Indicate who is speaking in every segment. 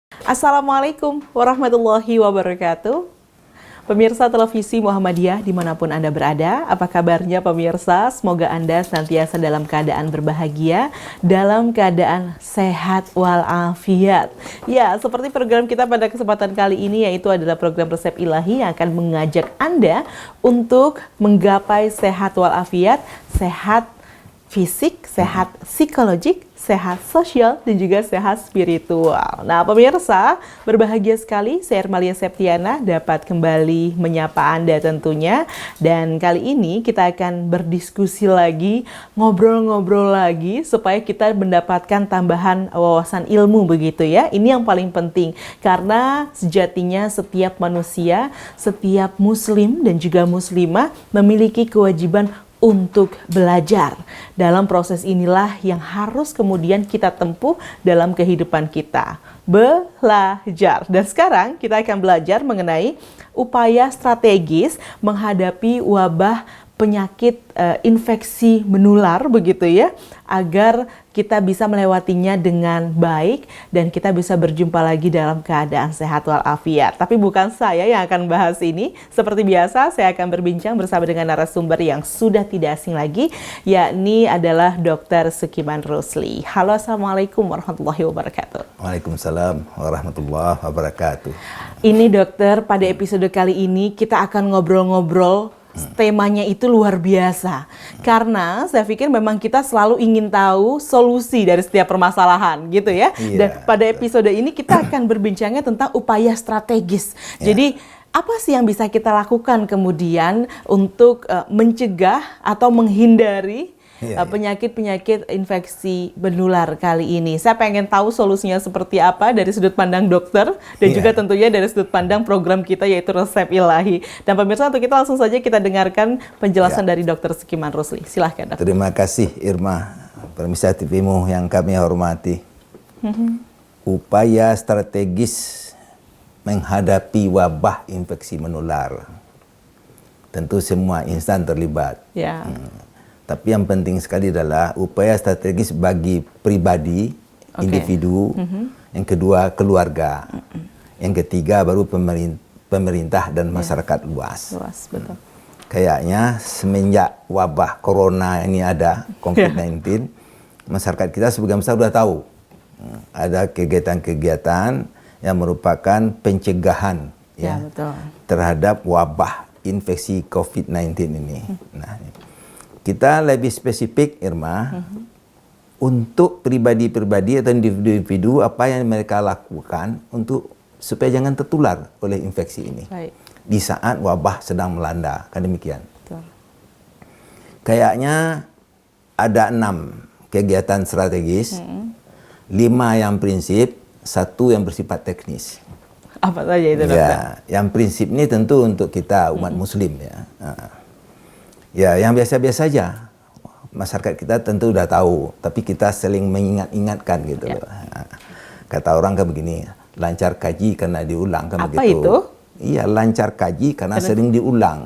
Speaker 1: Assalamualaikum warahmatullahi wabarakatuh. Pemirsa televisi Muhammadiyah dimanapun Anda berada, apa kabarnya pemirsa? Semoga Anda senantiasa dalam keadaan berbahagia, dalam keadaan sehat walafiat. Ya, seperti program kita pada kesempatan kali ini, yaitu adalah program Resep Ilahi yang akan mengajak Anda untuk menggapai sehat walafiat, sehat fisik, sehat psikologik, sehat sosial, dan juga sehat spiritual. Nah, pemirsa, berbahagia sekali saya Ermalia Septiana dapat kembali menyapa Anda tentunya. Dan kali ini kita akan berdiskusi lagi, ngobrol-ngobrol lagi, supaya kita mendapatkan tambahan wawasan ilmu begitu ya. Ini yang paling penting, karena sejatinya setiap manusia, setiap muslim dan juga muslimah memiliki kewajiban untuk belajar. Dalam proses inilah yang harus kemudian kita tempuh dalam kehidupan kita. Belajar. Dan sekarang kita akan belajar mengenai upaya strategis menghadapi wabah penyakit infeksi menular begitu ya, agar kita bisa melewatinya dengan baik dan kita bisa berjumpa lagi dalam keadaan sehat walafiat. Tapi bukan saya yang akan bahas ini. Seperti biasa, saya akan berbincang bersama dengan narasumber yang sudah tidak asing lagi, yakni adalah Dr. Sukiman Rusli. Halo, Assalamualaikum warahmatullahi wabarakatuh.
Speaker 2: Waalaikumsalam warahmatullahi wabarakatuh.
Speaker 1: Ini dokter, pada episode kali ini kita akan ngobrol-ngobrol. Temanya itu luar biasa, karena saya pikir memang kita selalu ingin tahu solusi dari setiap permasalahan gitu ya. Dan pada episode ini kita akan berbincangnya tentang upaya strategis. Jadi apa sih yang bisa kita lakukan kemudian untuk mencegah atau menghindari penyakit-penyakit infeksi menular kali ini? Saya pengen tahu solusinya seperti apa dari sudut pandang dokter dan juga tentunya dari sudut pandang program kita, yaitu Resep Ilahi. Dan pemirsa, untuk kita langsung saja kita dengarkan penjelasan dari Dr. Sukiman Rusli. Silahkan, Dok.
Speaker 2: Terima kasih Irma, pemirsa TV-mu yang kami hormati. Upaya strategis menghadapi wabah infeksi menular. Tentu semua insan terlibat.
Speaker 1: Ya.
Speaker 2: Tapi yang penting sekali adalah upaya strategis bagi pribadi, individu, yang kedua keluarga, yang ketiga baru pemerintah dan masyarakat luas.
Speaker 1: Betul.
Speaker 2: Kayaknya semenjak wabah corona ini ada, COVID-19, masyarakat kita sebagian besar sudah tahu ada kegiatan-kegiatan yang merupakan pencegahan
Speaker 1: Betul.
Speaker 2: terhadap wabah infeksi COVID-19 ini. Nah, kita lebih spesifik, Irma, untuk pribadi-pribadi atau individu-individu apa yang mereka lakukan untuk supaya jangan tertular oleh infeksi ini.
Speaker 1: Baik.
Speaker 2: Di saat wabah sedang melanda, kan demikian.
Speaker 1: Betul.
Speaker 2: Kayaknya ada 6 kegiatan strategis, 5 yang prinsip, 1 yang bersifat teknis.
Speaker 1: Apa saja itu, dokter?
Speaker 2: Ya, yang prinsip ini tentu untuk kita umat Muslim ya. Ya, yang biasa-biasa saja. Masyarakat kita tentu udah tahu, tapi kita saling mengingat-ingatkan gitu loh. Kata orang kan begini, lancar kaji karena diulang kan begitu.
Speaker 1: Apa itu?
Speaker 2: Iya, lancar kaji karena sering diulang.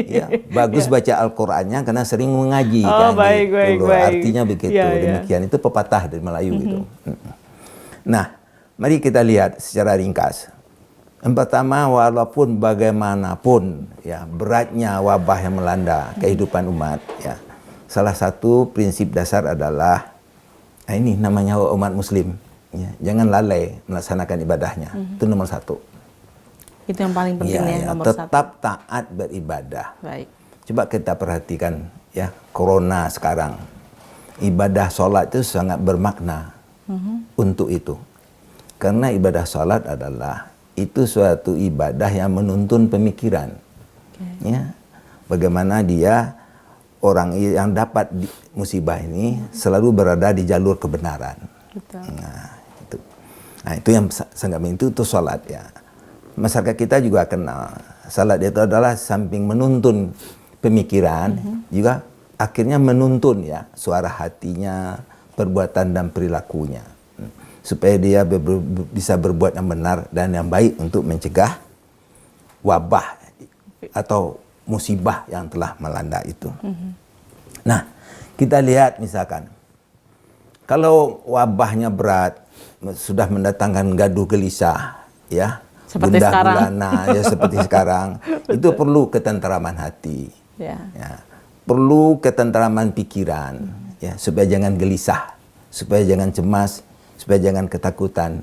Speaker 2: Ya, bagus baca Al-Qur'annya karena sering mengaji kan.
Speaker 1: Baik.
Speaker 2: Artinya begitu. Demikian itu pepatah dari Melayu gitu. Nah, mari kita lihat secara ringkas. Yang pertama, walaupun bagaimanapun ya beratnya wabah yang melanda kehidupan umat, ya salah satu prinsip dasar adalah ini namanya umat Muslim, ya, jangan lalai melaksanakan ibadahnya. Itu nomor 1.
Speaker 1: Itu yang paling penting nomor 1.
Speaker 2: Tetap taat beribadah.
Speaker 1: Baik.
Speaker 2: Coba kita perhatikan ya, corona sekarang, ibadah sholat itu sangat bermakna untuk itu, karena ibadah sholat adalah itu suatu ibadah yang menuntun pemikiran. Ya, bagaimana dia orang yang dapat musibah ini selalu berada di jalur kebenaran.
Speaker 1: Betul.
Speaker 2: Nah, itu yang sangat penting, itu sholat ya. Masyarakat kita juga kenal sholat itu adalah samping menuntun pemikiran, juga akhirnya menuntun ya suara hatinya, perbuatan dan perilakunya, supaya dia bisa berbuat yang benar dan yang baik untuk mencegah wabah atau musibah yang telah melanda itu. Nah, kita lihat misalkan Kalau wabahnya berat, sudah mendatangkan gaduh gelisah, ya,
Speaker 1: Seperti
Speaker 2: gundah
Speaker 1: sekarang.
Speaker 2: gulana, ya seperti kesekarang, itu perlu ketentraman hati,
Speaker 1: Ya.
Speaker 2: ya, perlu ketentraman pikiran, ya, supaya jangan gelisah, supaya jangan cemas, supaya jangan ketakutan,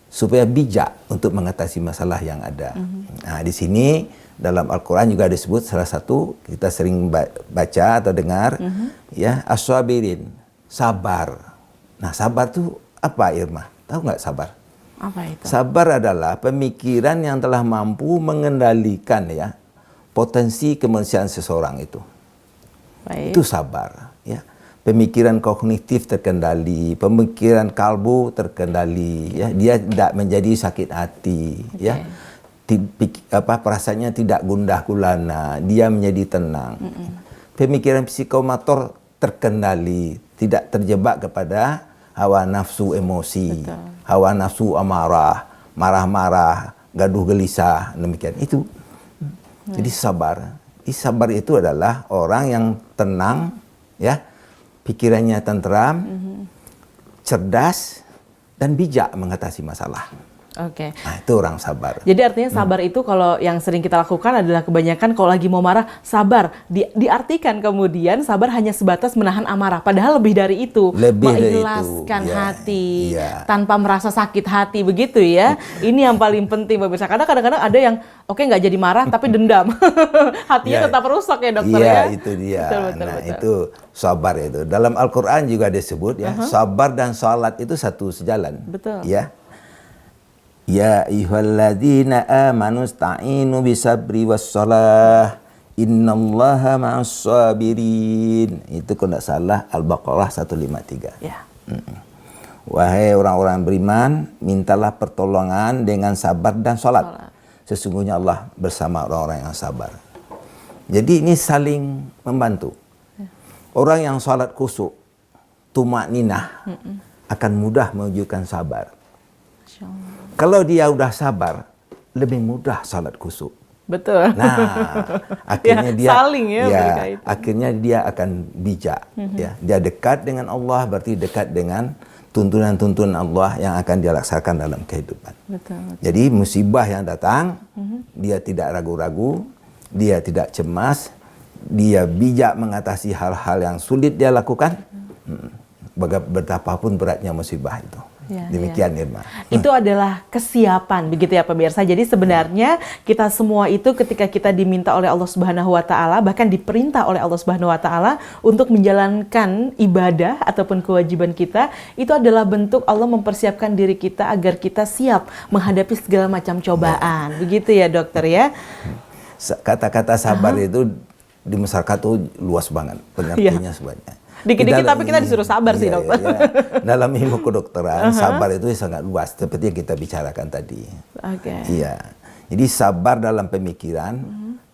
Speaker 2: supaya bijak untuk mengatasi masalah yang ada. Nah, di sini dalam Al-Quran juga disebut salah satu kita sering baca atau dengar, ya, as-sabirin, sabar. Nah, sabar itu apa, Irma? Tahu nggak sabar?
Speaker 1: Apa itu?
Speaker 2: Sabar adalah pemikiran yang telah mampu mengendalikan, ya, potensi kemanusiaan seseorang itu.
Speaker 1: Baik.
Speaker 2: Itu sabar, ya. Pemikiran kognitif terkendali, pemikiran kalbu terkendali, ya. Dia tidak menjadi sakit hati, ya. Perasaannya tidak gundah gulana, dia menjadi tenang. Pemikiran psikomotor terkendali, tidak terjebak kepada hawa nafsu emosi,
Speaker 1: Betul.
Speaker 2: hawa nafsu amarah, marah-marah, gaduh gelisah, demikian itu. Jadi sabar. Sabar itu adalah orang yang tenang, ya, pikirannya tenteram, cerdas, dan bijak mengatasi masalah.
Speaker 1: Oke.
Speaker 2: Nah, itu orang sabar.
Speaker 1: Jadi artinya sabar itu kalau yang sering kita lakukan adalah kebanyakan kalau lagi mau marah, sabar. Diartikan kemudian sabar hanya sebatas menahan amarah. Padahal lebih dari itu.
Speaker 2: Lebih dari itu.
Speaker 1: Mengikhlaskan
Speaker 2: Ya,
Speaker 1: hati,
Speaker 2: ya.
Speaker 1: tanpa merasa sakit hati, begitu ya. Ini yang paling penting pemirsa. Karena kadang-kadang ada yang oke nggak jadi marah tapi dendam. Hatinya
Speaker 2: Ya.
Speaker 1: tetap rusak ya dokter
Speaker 2: Iya,
Speaker 1: ya.
Speaker 2: itu dia.
Speaker 1: Betul.
Speaker 2: Itu sabar itu. Dalam Al-Quran juga disebut, ya, sabar dan salat itu satu sejalan.
Speaker 1: Betul.
Speaker 2: Ya. Ya ayyuhalladzina amanu sta'inu bisabri wassalah innallaha ma'as sabirin. Itu kalau tidak salah Al-Baqarah 153.
Speaker 1: Ya.
Speaker 2: Wahai orang-orang beriman, mintalah pertolongan dengan sabar dan salat. Sesungguhnya Allah bersama orang-orang yang sabar. Jadi ini saling membantu. Orang yang salat khusyuk, tumakninah, akan mudah menunjukkan sabar.
Speaker 1: Masya Allah.
Speaker 2: Kalau dia udah sabar, lebih mudah salat khusyuk.
Speaker 1: Betul.
Speaker 2: Nah, akhirnya
Speaker 1: Ya,
Speaker 2: dia
Speaker 1: saling ya mereka itu.
Speaker 2: akhirnya dia akan bijak, ya. Dia dekat dengan Allah, berarti dekat dengan tuntunan-tuntunan Allah yang akan dia laksanakan dalam kehidupan.
Speaker 1: Betul.
Speaker 2: Jadi musibah yang datang, dia tidak ragu-ragu, dia tidak cemas, dia bijak mengatasi hal-hal yang sulit dia lakukan. Betapapun beratnya musibah itu.
Speaker 1: Ya,
Speaker 2: Demikian, Irma.
Speaker 1: Itu adalah kesiapan, begitu ya pemirsa. Jadi sebenarnya kita semua itu ketika kita diminta oleh Allah Subhanahu wa taala, bahkan diperintah oleh Allah Subhanahu wa taala untuk menjalankan ibadah ataupun kewajiban kita, itu adalah bentuk Allah mempersiapkan diri kita agar kita siap menghadapi segala macam cobaan. Begitu ya, dokter ya.
Speaker 2: Kata-kata sabar itu di masyarakat itu luas banget, pengertiannya sebanyak.
Speaker 1: Dikit-dikit tapi kita disuruh sabar sih, dokter.
Speaker 2: Dalam ilmu kedokteran, sabar itu sangat luas, seperti yang kita bicarakan tadi.
Speaker 1: Oke.
Speaker 2: Iya. Jadi sabar dalam pemikiran,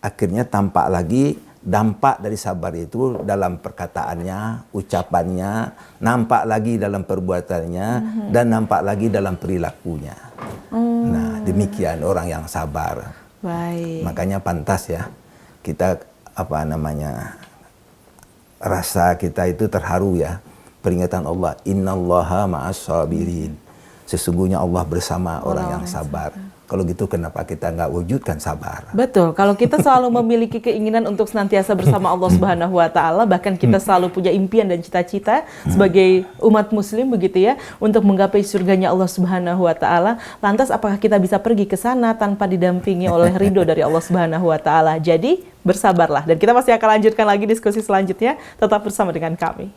Speaker 2: akhirnya tampak lagi dampak dari sabar itu dalam perkataannya, ucapannya, nampak lagi dalam perbuatannya, dan nampak lagi dalam perilakunya. Nah, demikian orang yang sabar.
Speaker 1: Baik.
Speaker 2: Makanya pantas ya, kita rasa kita itu terharu ya, peringatan Allah, innallaha ma'as sabirin. Sesungguhnya Allah bersama orang yang sabar. Kalau gitu kenapa kita nggak wujudkan sabar?
Speaker 1: Betul, kalau kita selalu memiliki keinginan untuk senantiasa bersama Allah Subhanahu wa taala, bahkan kita selalu punya impian dan cita-cita sebagai umat muslim begitu ya, untuk menggapai surganya Allah Subhanahu wa taala, lantas apakah kita bisa pergi ke sana tanpa didampingi oleh ridho dari Allah Subhanahu wa taala? Jadi, bersabarlah, dan kita masih akan lanjutkan lagi diskusi selanjutnya, tetap bersama dengan kami.